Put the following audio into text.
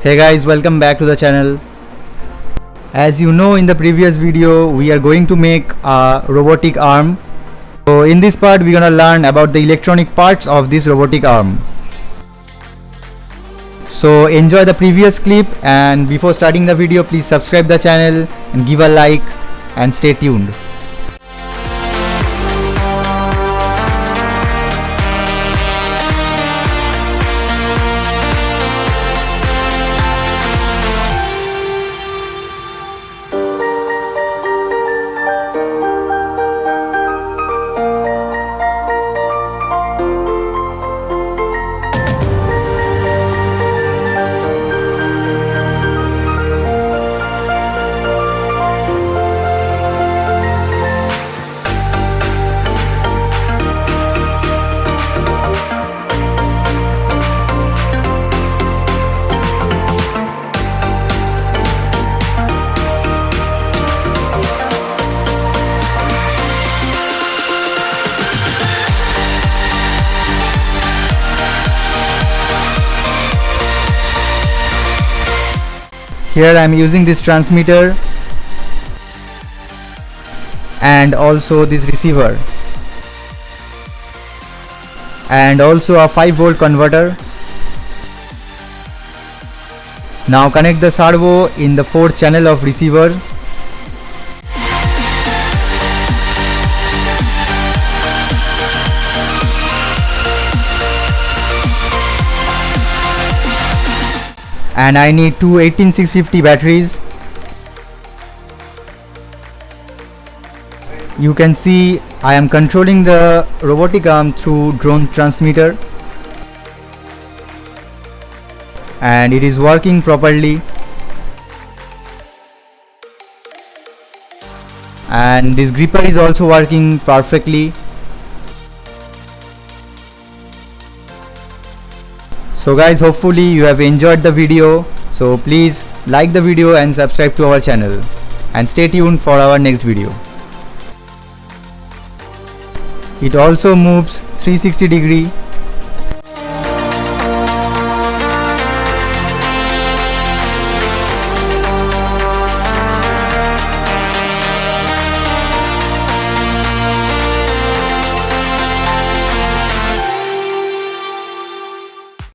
Hey guys, welcome back to the channel. As you know, in the previous video we are going to make a robotic arm. So in this part we're gonna learn about the electronic parts of this robotic arm. So enjoy the previous clip, and before starting the video please subscribe the channel and give a like and stay tuned. Here I am using this transmitter and also this receiver and also a 5-volt converter. Now connect the servo in the 4th channel of receiver. And I need two 18650 batteries. You can see I am controlling the robotic arm through drone transmitter and it is working properly, and this gripper is also working perfectly. So guys, hopefully you have enjoyed the video. So please like the video and subscribe to our channel, and stay tuned for our next video. It also moves 360 degree